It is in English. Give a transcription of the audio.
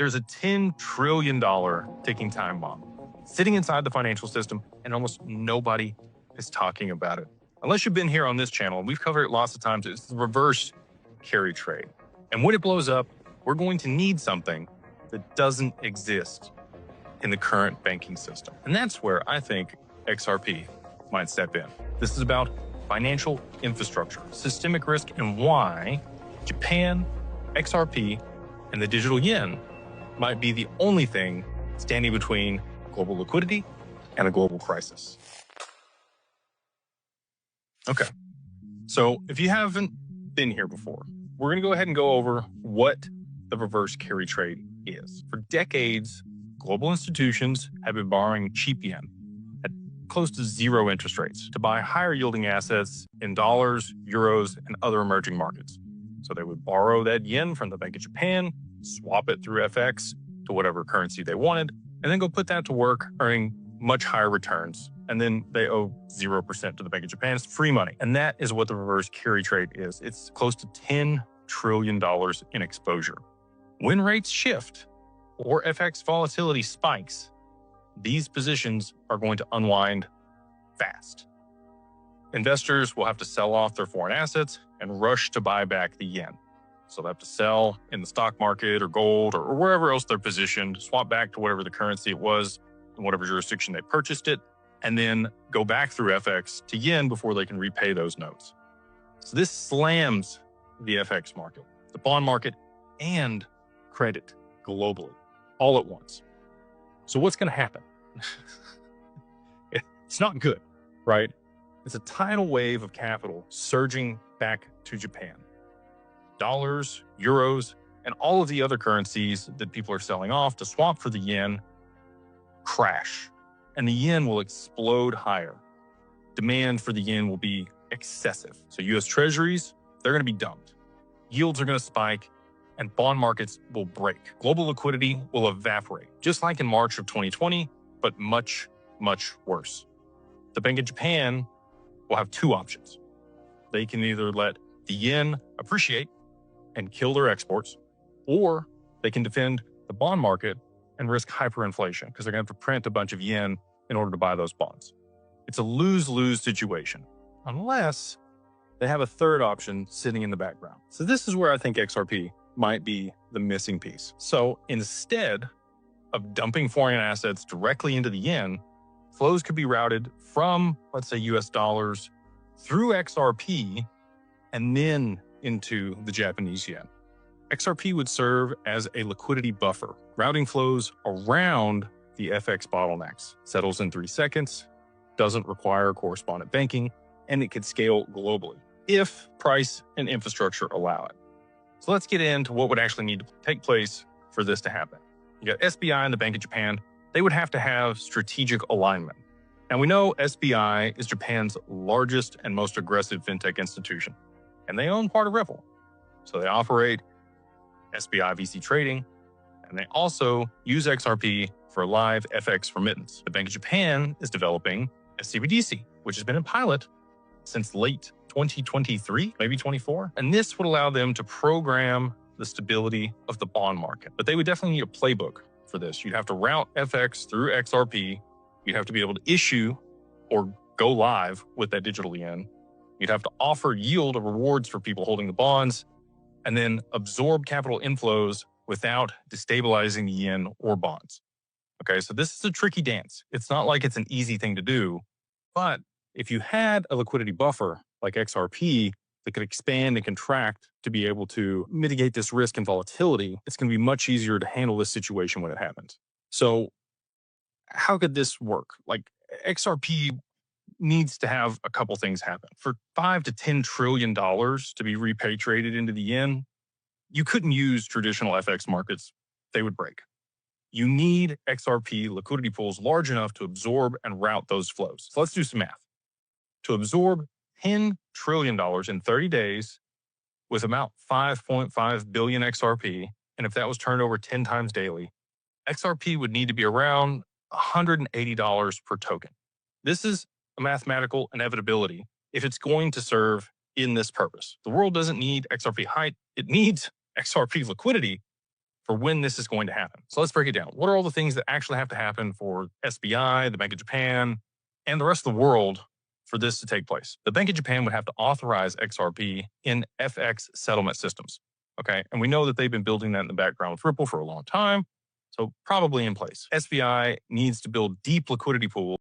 There's a $10 trillion ticking time bomb sitting inside the financial system, and almost nobody is talking about it. Unless you've been here on this channel, and we've covered it lots of times, it's the reverse carry trade. And when it blows up, we're going to need something that doesn't exist in the current banking system. And that's where I think XRP might step in. This is about financial infrastructure, systemic risk, and why Japan, XRP, and the digital yen might be the only thing standing between global liquidity and a global crisis. Okay, so if you haven't been here before, we're going to go ahead and go over what the reverse carry trade is. For decades, global institutions have been borrowing cheap yen at close to zero interest rates to buy higher yielding assets in dollars, euros, and other emerging markets. So they would borrow that yen from the Bank of Japan, swap it through FX to whatever currency they wanted, and then go put that to work, earning much higher returns. And then they owe 0% to the Bank of Japan. It's free money. And that is what the reverse carry trade is. It's close to $10 trillion in exposure. When rates shift or FX volatility spikes, these positions are going to unwind fast. Investors will have to sell off their foreign assets and rush to buy back the yen. So they have to sell in the stock market or gold or wherever else they're positioned, swap back to whatever the currency it was in whatever jurisdiction they purchased it, and then go back through FX to yen before they can repay those notes. So this slams the FX market, the bond market, and credit globally, all at once. So what's going to happen? It's not good, right? It's a tidal wave of capital surging back to Japan. Dollars, euros, and all of the other currencies that people are selling off to swap for the yen crash, and the yen will explode higher. Demand for the yen will be excessive. So US treasuries, they're going to be dumped. Yields are going to spike, and bond markets will break. Global liquidity will evaporate, just like in March of 2020, but much, much worse. The Bank of Japan will have two options. They can either let the yen appreciate and kill their exports, or they can defend the bond market and risk hyperinflation because they're going to have to print a bunch of yen in order to buy those bonds. It's a lose-lose situation, unless they have a third option sitting in the background. So this is where I think XRP might be the missing piece. So instead of dumping foreign assets directly into the yen, flows could be routed from, let's say, US dollars through XRP and then into the Japanese yen. XRP would serve as a liquidity buffer, routing flows around the FX bottlenecks, settles in 3 seconds, doesn't require correspondent banking, and it could scale globally if price and infrastructure allow it. So let's get into what would actually need to take place for this to happen. You got SBI and the Bank of Japan. They would have to have strategic alignment. And we know SBI is Japan's largest and most aggressive fintech institution, and they own part of Ripple. So they operate SBI VC trading, and they also use XRP for live FX remittance. The Bank of Japan is developing a CBDC, which has been in pilot since late 2023, maybe 24. And this would allow them to program the stability of the bond market. But they would definitely need a playbook for this. You'd have to route FX through XRP. You'd have to be able to issue or go live with that digital yen. You'd have to offer yield or rewards for people holding the bonds, and then absorb capital inflows without destabilizing the yen or bonds. Okay, so this is a tricky dance. It's not like it's an easy thing to do, but if you had a liquidity buffer like XRP that could expand and contract to be able to mitigate this risk and volatility, it's going to be much easier to handle this situation when it happens. So how could this work? Like, XRP needs to have a couple things happen. For $5 to $10 trillion to be repatriated into the yen, you couldn't use traditional FX markets. They would break. You need XRP liquidity pools large enough to absorb and route those flows. So let's do some math. To absorb $10 trillion in 30 days with about 5.5 billion XRP, and if that was turned over 10 times daily, XRP would need to be around $180 per token. This is a mathematical inevitability if it's going to serve in this purpose. The world doesn't need XRP height. It needs XRP liquidity for when this is going to happen. So let's break it down. What are all the things that actually have to happen for SBI, the Bank of Japan, and the rest of the world for this to take place? The Bank of Japan would have to authorize XRP in FX settlement systems. Okay. And we know that they've been building that in the background with Ripple for a long time. So probably in place. SBI needs to build deep liquidity pools